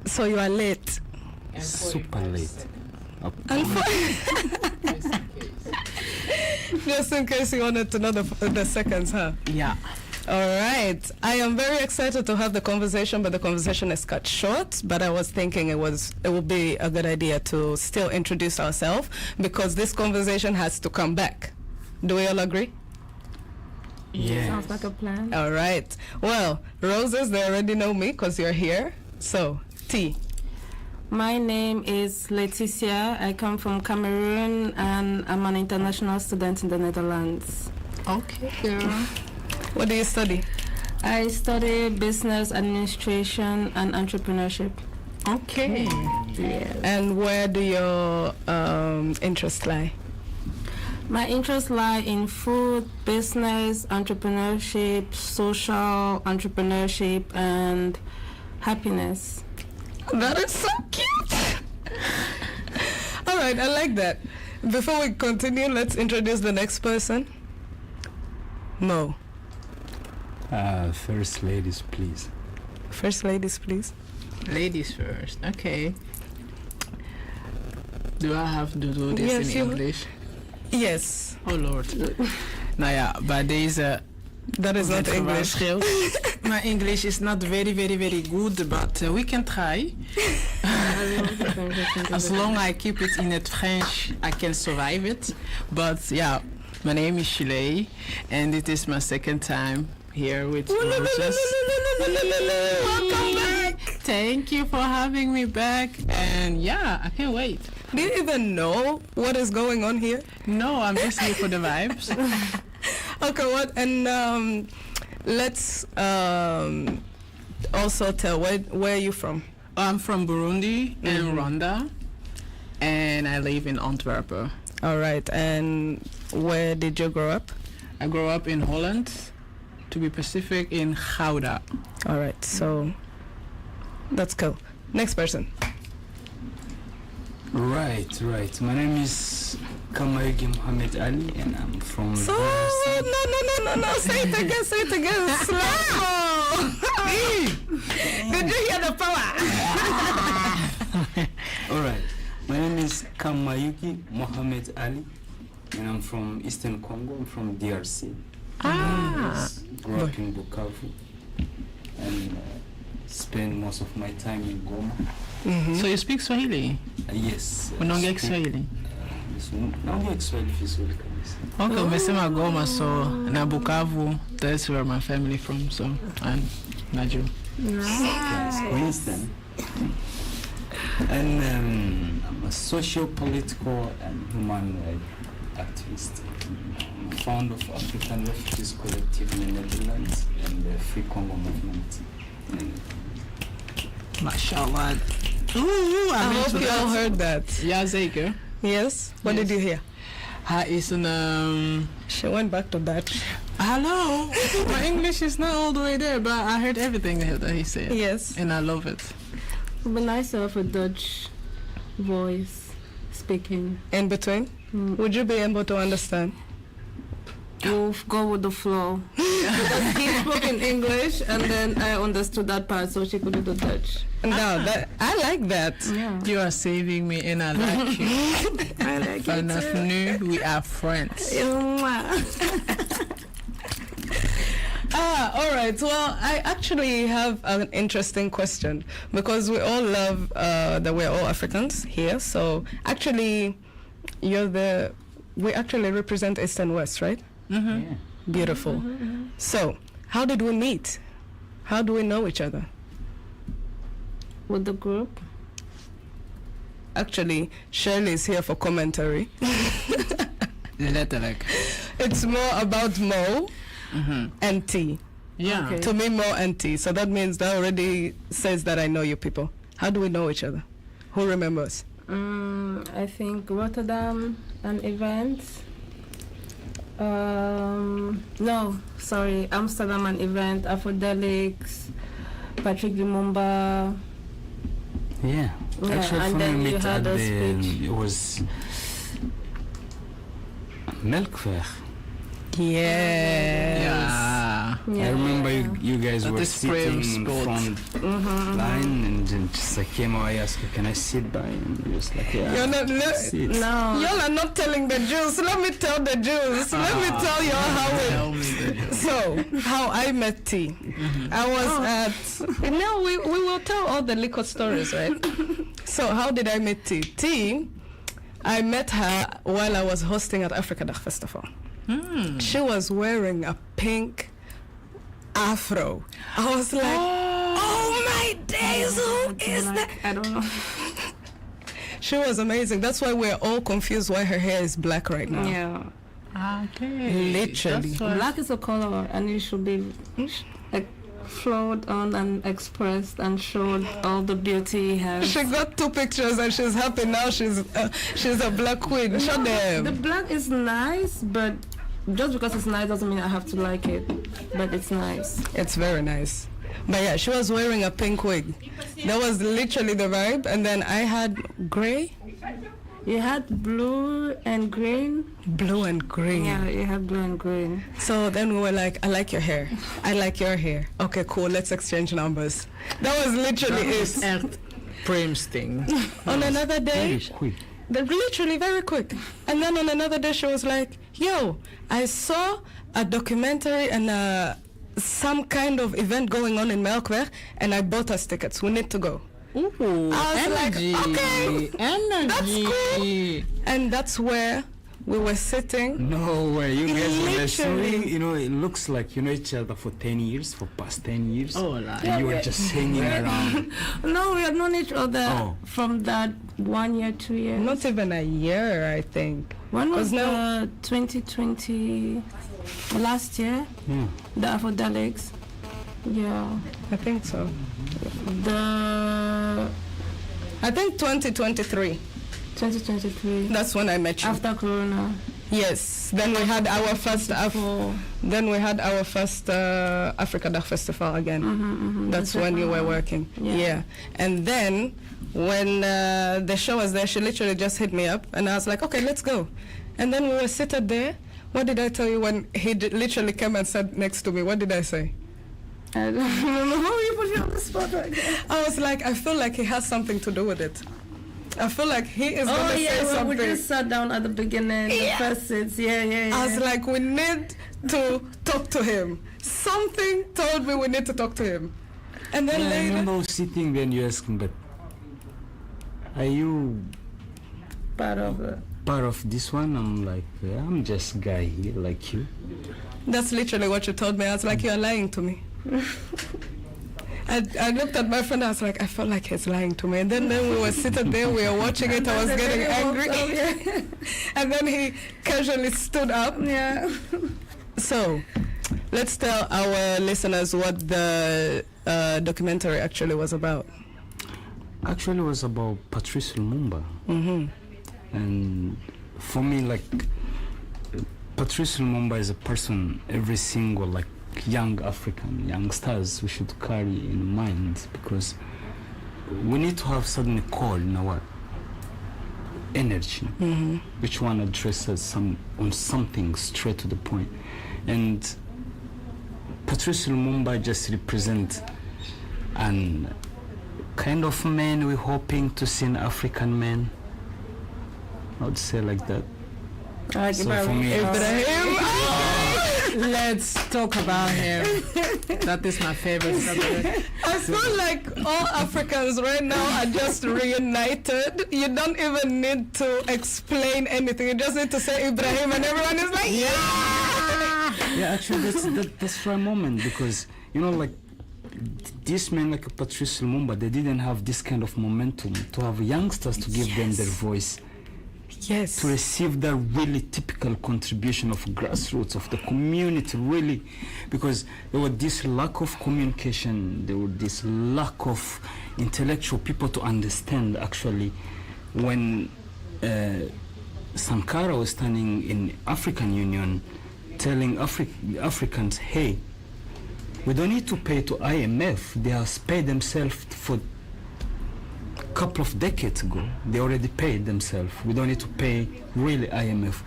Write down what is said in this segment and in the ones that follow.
So you are late. Super late. Just in case you wanted to know the seconds, huh? Yeah. All right. I am very excited to have the conversation, but the conversation is cut short. But I was thinking it would be a good idea to still introduce ourselves because this conversation has to come back. Do we all agree? Yeah. Sounds like a plan. All right. Well, Roses, they already know me because you're here. So, T. My name is Leticia. I come from Cameroon and I'm an international student in the Netherlands. Okay, girl. What do you study? I study business administration and entrepreneurship. Okay. Yes. And where do your interests lie? My interests lie in food, business, entrepreneurship, social entrepreneurship, and happiness. That is so cute. All right, I like that. Before we continue, let's introduce the next person. Mo. First ladies, please. First ladies, please. Ladies first. Okay. Do I have to do this Yes, in you- English? Yes, Oh Lord. Nou ja, bij deze that is not English. gewaarschuwd. My English is not very, very, very good, but we can try. As long I keep it in it French, I can survive it. But yeah, my name is Shilei, and it is my second time here with Roses. Welcome back. Thank you for having me back, and yeah, I can't wait. Do you even know what is going on here? No, I'm just here for the vibes. Okay, what? And let's also tell where are you from? I'm from Burundi and Rwanda, and I live in Antwerp. All right, and where did you grow up? I grew up in Holland, to be specific, in Gouda. All right, so that's cool. Next person. Right. My name is Kamayugi Muhammad Ali, and I'm from. So no. Say it again. Slow. Did you hear the power? All right. My name is Kamayugi Muhammad Ali, and I'm from Eastern Congo. I'm from DRC. Yes, grew up in Bukavu, and spend most of my time in Goma. So you speak Swahili? Yes. Unaongea Kiswahili? Naongea Kiswahili vizuri kabisa. Okay, umesema Goma, so na Bukavu, that's where my family from, so I'm Naju. Winston. And I'm a socio-political and human rights activist. I'm founder of African Refugees Collective in the Netherlands and the Free Congo movement. Mashallah. I hope you all heard that. Ja, zeker. Yes? What did you hear? Hij is een... She went back to Dutch. Hello. My English is not all the way there, but I heard everything that he said. Yes. And I love it. It would be nice to have a Dutch voice speaking. In between? Would you be able to understand? We'll go with the flow. Because he spoke in English and then I understood that part, so she could do the Dutch. No, I like that. Yeah. You are saving me and I like you. I like Vanaf nu, we are friends. All right. Well, I actually have an interesting question because we all love that we're all Africans here. So actually, we actually represent East and West, right? Mm-hmm. Yeah. Beautiful. So how did we meet? How do we know each other? With the group. Actually, Shirley is here for commentary. Letterlijk. It's more about Mo and T. Yeah. Okay. To me, Mo and T. So that means that already says that I know you people. How do we know each other? Who remembers? I think Rotterdam, an event. No, sorry, Amsterdam, an event. Afrodelics, Patrick Lumumba. Yeah. Yeah, Actually, and for then me, you meet had at a the, speech. it was Melkweg. Yes. Yeah. I remember you guys That were is sitting Prem's in spot. front line, and then just I came out, I asked her, can I sit by? And you was like, yeah. You're not, sit. No. y'all are not telling the Jews. Let me tell the Jews. Let me tell y'all how it. Tell me that. So, how I met T. I was at. No, we will tell all the liquor stories, right? So, how did I meet T? T, I met her while I was hosting at Africa Dag Festival. She was wearing a pink afro. I was like, oh my days, who is that? I don't know. She was amazing. That's why we're all confused why her hair is black right now. Yeah. Okay. Literally. That's why- Black is a color, and it should be like flowed on and expressed and showed all the beauty it has. She got 2 pictures and she's happy now. She's a black queen. Show The them. black is nice, but just because it's nice doesn't mean I have to like it. But it's nice. It's very nice. But yeah, she was wearing a pink wig. That was literally the vibe. And then I had gray, You had blue and green. blue and green. Yeah, you had blue and green. So then we were like, I like your hair. I like your hair. Okay, cool. Let's exchange numbers. That was literally It's it. echt Prem's thing. On another day, Very quick. literally very quick. And then on another day, she was like, yo, I saw a documentary and some kind of event going on in Melkweg, and I bought us tickets. We need to go. Ooh, I was like, energy. okay, Energy. cool. And that's where we were sitting. No way, you guys were Literally. swimming, you know, it looks like you know each other for 10 years, for past 10 years. Oh, like. And you were just hanging around. No, we had known each other Oh. from that 1 year, 2 years. Not even a year, I think. When was 'Cause now- the 2020 last year? Yeah. The Afrodelics. Yeah. I think so. The I think 2023. 2023 That's when I met you. after Corona. Yes. Then we had our first Africa Dag Festival again. That's when you were working. Yeah. And then when the show was there, she literally just hit me up, and I was like, okay, let's go. And then we were seated there. What did I tell you when he literally came and sat next to me? What did I say? I don't remember how you put me on the spot right now. I was like, I feel like he has something to do with it. I feel like he is Oh going to say yeah, well, we something. just sat down at the beginning, the first sits. Yeah. I was like, we need to talk to him. Something told me we need to talk to him. And then Yeah, I later, remember sitting there and you asking, but are you part of it. part of this one? I'm like, yeah, I'm just a guy here like you. that's literally what you told me. I was like, you're lying to me. I looked at my friend, I was like, I felt like he's lying to me. And then we were sitting there, we were watching it, I was getting angry. And then he casually stood up. Yeah. So, let's tell our listeners what the documentary actually was about. Actually, it was about Patrice Lumumba. And for me, like, Patrice Lumumba is a person every single, like, young African, youngsters we should carry in mind, because we need to have suddenly call in our energy, which one addresses on something straight to the point. And Patrice Lumumba just represents an kind of man we're hoping to see an African man. I would say like that. So for me, Let's talk about him. That is my favorite subject. I feel like all Africans right now are just reunited. You don't even need to explain anything. You just need to say Ibrahim and everyone is like, yeah, actually, that's right moment, because you know, like this man like Patrice Lumumba, they didn't have this kind of momentum to have youngsters to give them their voice, yes. to receive that really typical contribution of grassroots of the community, really, because there was this lack of communication, there was this lack of intellectual people to understand. Actually, when Sankara was standing in African Union telling Africans, hey, we don't need to pay to IMF, they have paid themselves for couple of decades ago, they already paid themselves. We don't need to pay really IMF.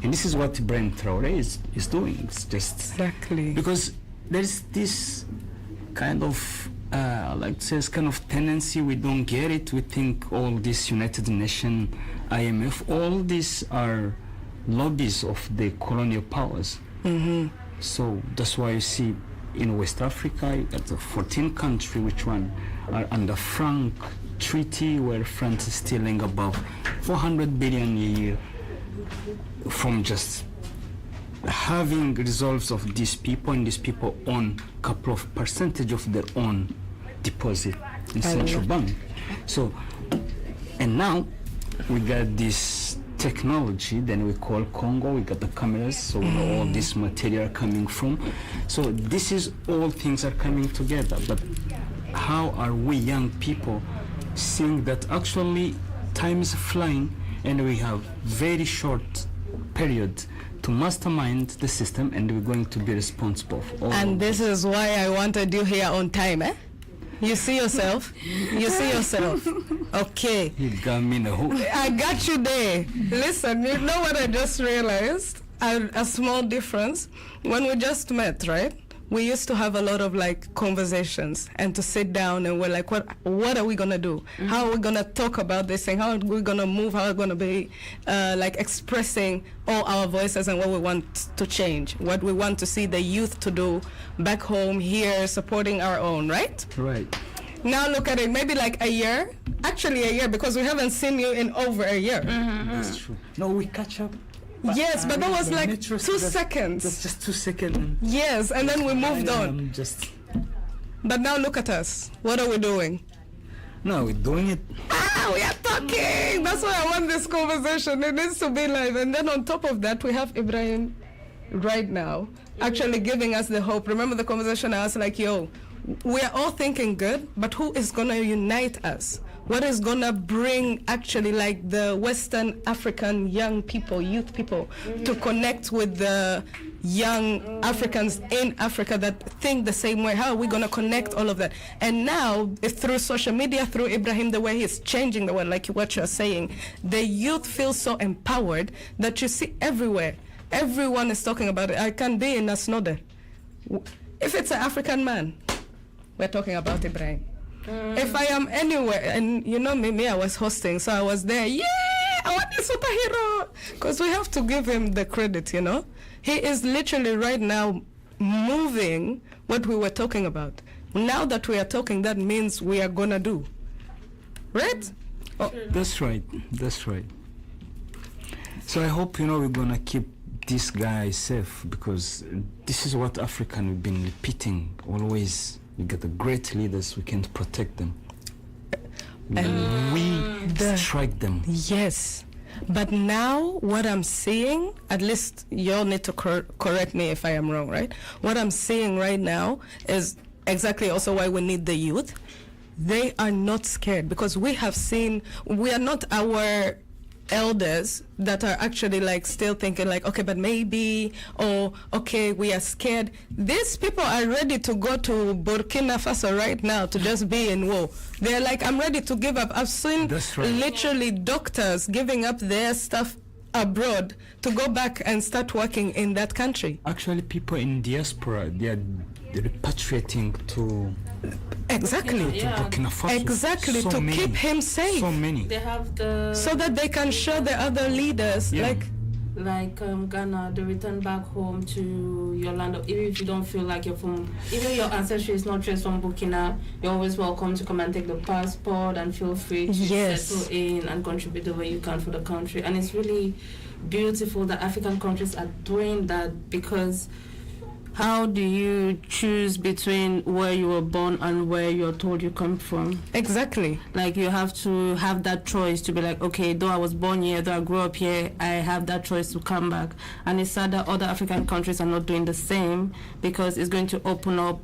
And this is what Ibrahim Traore is doing. It's just Exactly. because there's this kind of like says kind of tendency. We don't get it. We think all this United Nations, IMF, all these are lobbies of the colonial powers. So that's why you see in West Africa, you got the 14 countries which one are under Franc Treaty, where France is stealing above 400 billion a year from just having reserves of these people, and these people own a couple of percentage of their own deposit in central bank. So, and now we got this technology, then we call Congo, we got the cameras, so we know all this material coming from. So this is all things are coming together. But how are we young people seeing that actually time is flying and we have very short period to mastermind the system, and we're going to be responsible for all And of this is why I wanted you here on time, eh? You see yourself? You see yourself? Okay. You got me in a hook. I got you there. Listen, you know what I just realized? A small difference. When we just met, right? We used to have a lot of like conversations and to sit down and we're like, what are we gonna do? How are we gonna talk about this thing? How are we gonna move? How are we gonna be like expressing all our voices and what we want to change, what we want to see the youth to do back home here, supporting our own, right? Right. Now look at it, maybe like a year, actually a year, because we haven't seen you in over a year. That's true. No, we catch up. Yes, but that was the like metro 2 that's seconds. just 2 seconds. And Yes, and then we moved on. Just But now look at us. What are we doing? no, we're doing it. We are talking. That's why I want this conversation. It needs to be live. And then on top of that, we have Ibrahim right now actually giving us the hope. Remember the conversation I was like, yo, we are all thinking good, but who is going to unite us? What is going to bring actually like the Western African young people, youth people, to connect with the young Africans in Africa that think the same way? How are we going to connect all of that? And now, through social media, through Ibrahim, the way he's changing the world, like what you're saying, the youth feel so empowered that you see everywhere. Everyone is talking about it. I can be in Asnode. If it's an African man, we're talking about Ibrahim. If I am anywhere, and you know me, I was hosting, so I was there. Yeah, I want this superhero. Because we have to give him the credit, you know. He is literally right now moving what we were talking about. Now that we are talking, that means we are going to do. Right? Oh, That's right. That's right. So I hope, we're going to keep this guy safe, because this is what African we've been repeating always. We get the great leaders, we can't protect them. And we strike them. Yes. But now what I'm seeing, at least you'll need to correct me if I am wrong, right? What I'm seeing right now is exactly also why we need the youth. They are not scared, because we have seen, we are not our elders that are actually like still thinking like, okay, but maybe, or okay, we are scared. These people are ready to go to Burkina Faso right now to just be in war. They're like, I'm ready to give up. I've seen literally doctors giving up their stuff abroad to go back and start working in that country. Actually, people in diaspora, they're repatriating to Exactly. to Burkina Faso. Exactly, So to many. keep him safe. So many. They have the So that they can show the other leaders, Yeah. like Ghana, they return back home to your land. Even if you don't feel like you're from, even your ancestry is not traced from Burkina, you're always welcome to come and take the passport and feel free to Yes. settle in and contribute the way you can for the country. And it's really beautiful that African countries are doing that, because how do you choose between where you were born and where you're told you come from? exactly. Like, you have to have that choice to be like, okay, though I was born here, though I grew up here, I have that choice to come back. And it's sad that other African countries are not doing the same, because it's going to open up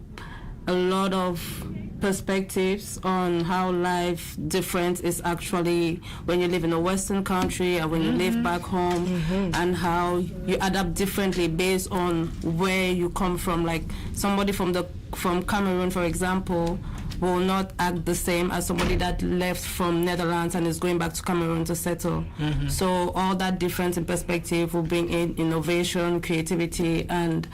a lot of perspectives on how life different is actually when you live in a Western country and when you live back home, and how you adapt differently based on where you come from. Like somebody from Cameroon, for example, will not act the same as somebody that left from Netherlands and is going back to Cameroon to settle. So all that difference in perspective will bring in innovation, creativity, and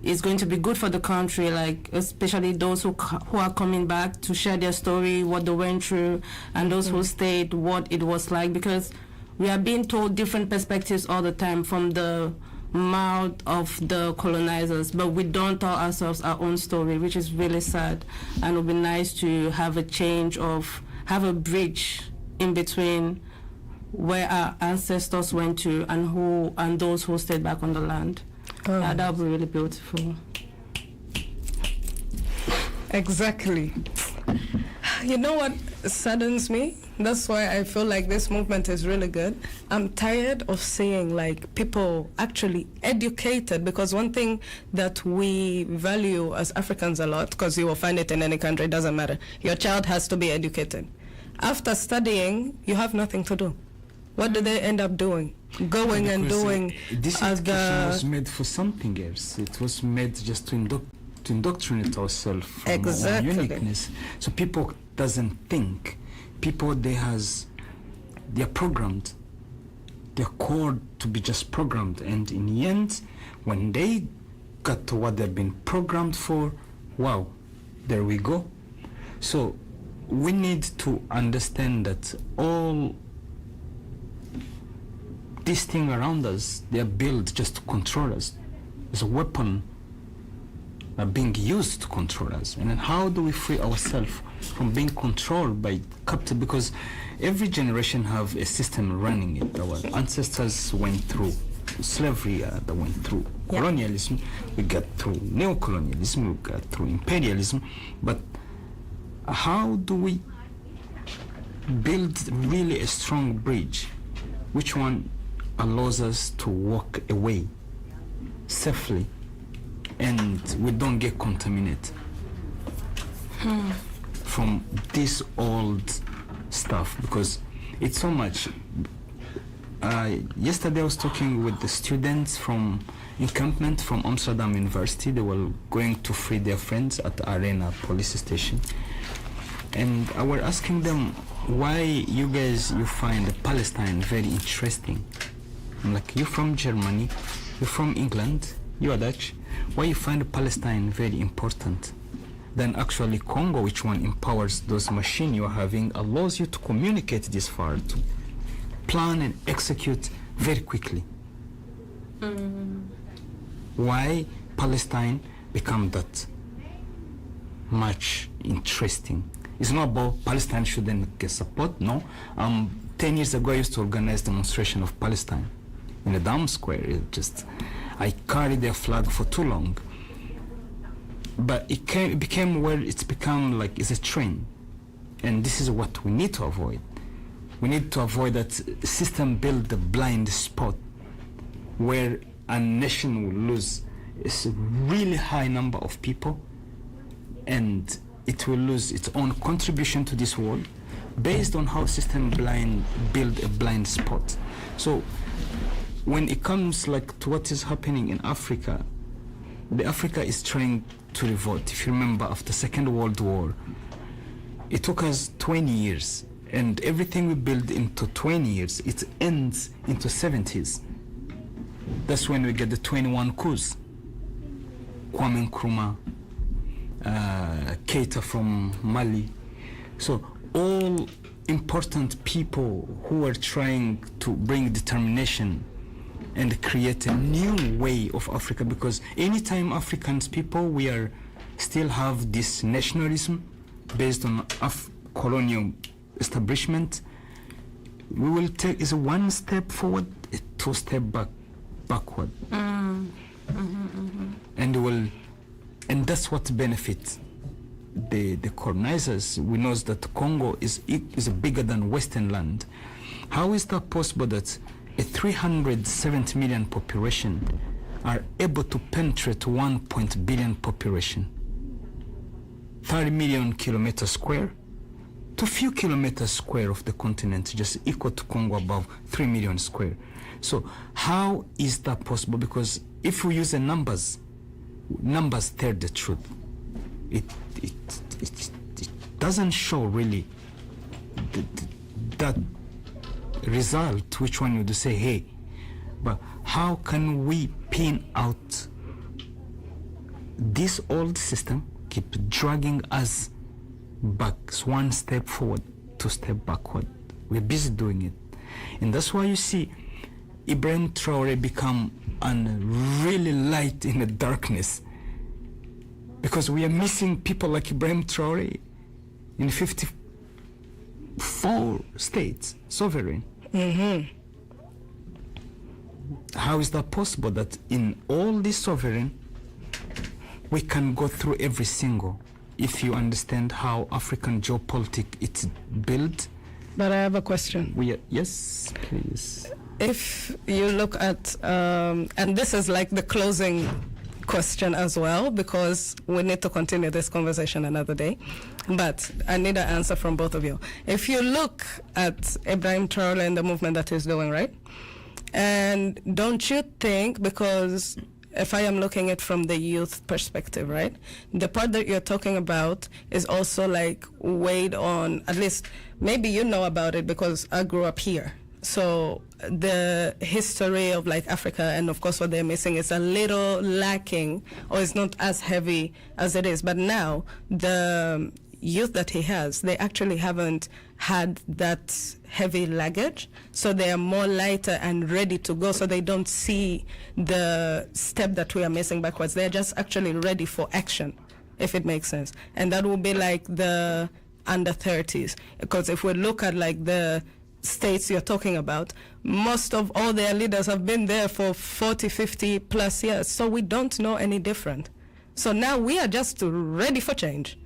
it's going to be good for the country, like especially those who are coming back to share their story, what they went through, and those who stayed, what it was like, because we are being told different perspectives all the time from the mouth of the colonizers, but we don't tell ourselves our own story, which is really sad. And it would be nice to have a change have a bridge in between where our ancestors went to and those who stayed back on the land. Yeah, that would be really beautiful. Exactly. You know what saddens me? That's why I feel like this movement is really good. I'm tired of seeing like people actually educated, because one thing that we value as Africans a lot, because you will find it in any country, it doesn't matter. Your child has to be educated. After studying, you have nothing to do. What do they end up doing? Going and doing this education was made for something else. It was made just to indoctrinate ourselves from our uniqueness. So people doesn't think. People they are programmed. They're called to be just programmed, and in the end, when they got to what they've been programmed for, wow, there we go. So we need to understand that all these things around us, they are built just to control us. It's a weapon being used to control us. And then how do we free ourselves from being controlled by captive? Because every generation have a system running it. Our ancestors went through slavery, they went through colonialism, we got through neocolonialism, we got through imperialism. But how do we build really a strong bridge? Which one allows us to walk away safely and we don't get contaminated from this old stuff? Because it's so much. Yesterday I was talking with the students from encampment from Amsterdam University. They were going to free their friends at the Arena police station, and I was asking them, why you find Palestine very interesting? I'm like, you're from Germany, you're from England, you are Dutch. Why you find Palestine very important? Then actually Congo, which one empowers those machines you are having, allows you to communicate this far, to plan and execute very quickly. Why Palestine become that much interesting? It's not about Palestine shouldn't get support, no. 10 years ago I used to organize demonstration of Palestine in the Dam Square. I carried their flag for too long. But it became where it's become like it's a trend. And this is what we need to avoid. We need to avoid that system build the blind spot where a nation will lose a really high number of people, and it will lose its own contribution to this world based on how system build a blind spot. So when it comes like to what is happening in Africa, the Africa is trying to revolt. If you remember, after Second World War, it took us 20 years, and everything we build into 20 years, it ends into 70s. That's when we get the 21 coups. Kwame Nkrumah, Keita from Mali. So all important people who were trying to bring determination and create a new way of Africa, because anytime Africans people, we are still have this nationalism based on colonial establishment, we will take is one step forward, a 2 step backward. And that's what benefits the colonizers. We know that Congo is bigger than Western land. How is that possible that a 370 million population are able to penetrate 1 billion population? 30 million kilometers square to few kilometers square of the continent, just equal to Congo, above 3 million square. So how is that possible? Because if we use the numbers tell the truth. doesn't show really that result, which one would say, hey, but how can we pin out this old system, keep dragging us back, one step forward, two step backward? We're busy doing it. And that's why you see Ibrahim Traore become really light in the darkness, because we are missing people like Ibrahim Traore in 54 states, sovereign. How is that possible that in all this sovereign we can go through every single, if you understand how African geopolitics it's built? But I have a question. Yes, please. If you look at, and this is like the closing question as well, because we need to continue this conversation another day, but I need an answer from both of you. If you look at Ibrahim Traore and the movement that he's doing, right? And don't you think, because if I am looking at from the youth perspective, right, the part that you're talking about is also like weighed on, at least maybe you know about it because I grew up here. So the history of like Africa and of course what they're missing is a little lacking, or it's not as heavy as it is. But now the youth that he has, they actually haven't had that heavy luggage, so they are more lighter and ready to go, so they don't see the step that we are missing backwards. They're just actually ready for action, if it makes sense. And that will be like the under 30s, because if we look at like the states you're talking about, most of all their leaders have been there for 40, 50 plus years, so we don't know any different. So now we are just ready for change.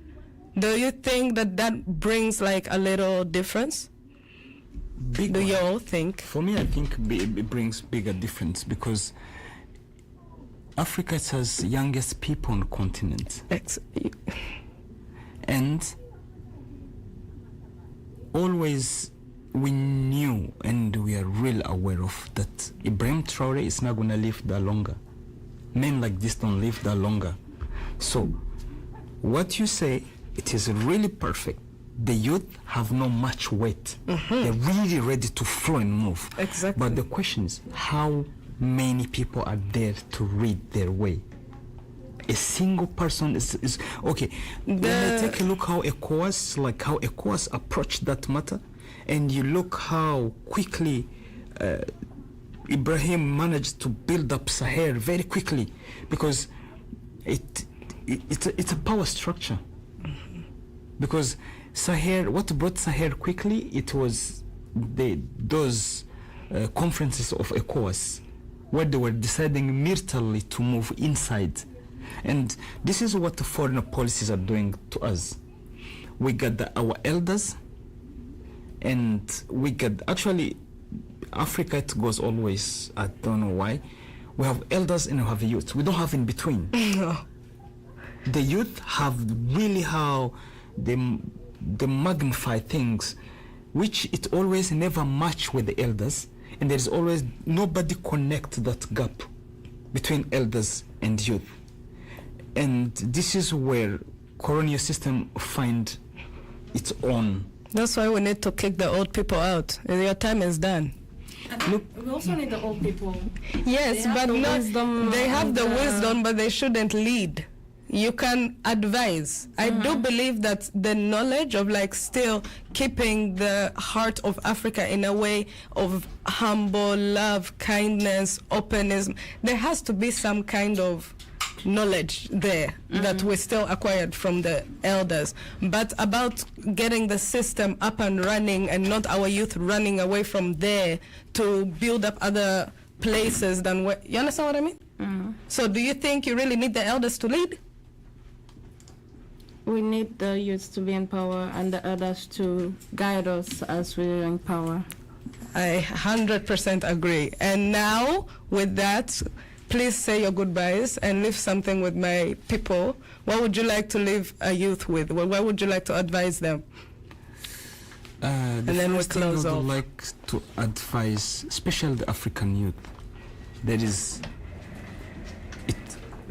Do you think that that brings like a little difference? Do you all think? For me, I think it brings bigger difference, because Africa has youngest people on the continent. And always we knew and we are real aware of that Ibrahim Traore is not going to live that longer. Men like this don't live that longer. So what you say, it is really perfect. The youth have not much weight. They're really ready to flow and move. Exactly. But the question is, how many people are there to read their way? A single person is okay. When I take a look how ECOWAS approached that matter, and you look how quickly Ibrahim managed to build up Sahel very quickly, because it's a power structure. Because Sahel, what brought Sahel quickly, it was those conferences of ECOWAS, where they were deciding immediately to move inside. And this is what the foreign policies are doing to us. We got our elders, and we got, actually, Africa, it goes always, I don't know why, we have elders and we have youth. We don't have in between. No. The youth have really how they magnify things, which it always never match with the elders, and there's always nobody connect that gap between elders and youth. And this is where colonial system find its own. That's why we need to kick the old people out. Your time is done. Look, we also need the old people. Yes, They have but the not, wisdom they have the and, wisdom, but they shouldn't lead. You can advise. I do believe that the knowledge of like still keeping the heart of Africa in a way of humble, love, kindness, openness, there has to be some kind of knowledge there that we still acquired from the elders. But about getting the system up and running and not our youth running away from there to build up other places than where, you understand what I mean? So do you think you really need the elders to lead? We need the youth to be in power and the others to guide us as we're in power. I 100% agree. And now, with that, please say your goodbyes and leave something with my people. What would you like to leave a youth with? What would you like to advise them? And then we first thing close I would off. like to advise, especially the African youth, there is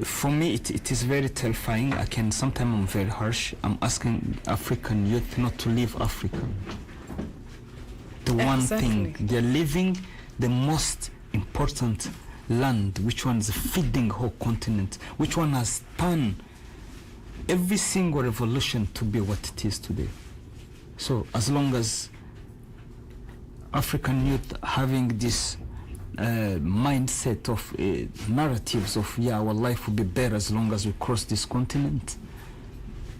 for me, it is very terrifying. Sometimes I'm very harsh. I'm asking African youth not to leave Africa. The one thing, they're leaving the most important land, which one is feeding whole continent, which one has turned every single revolution to be what it is today. So as long as African youth having this mindset of narratives of our life will be better as long as we cross this continent,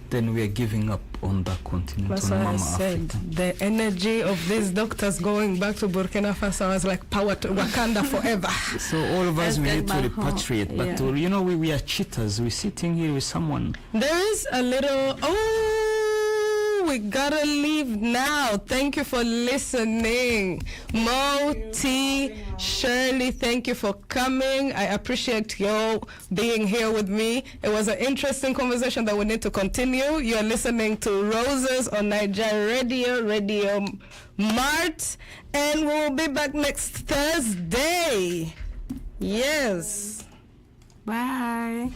then we are giving up on that continent. That's on why I Mama said Africa. the energy of these doctors going back to Burkina Faso was like power to Wakanda forever. So all of us, Let's we get need to back home. repatriate, but Yeah. you know, we are cheaters. We're sitting here with someone. There is a little, we gotta leave now. Thank you for listening. Mo, T, Shirley, thank you for coming. I appreciate you being here with me. It was an interesting conversation that we need to continue. You're listening to Roses on Nigeria Radio Mart, and we'll be back next Thursday. Yes. Bye.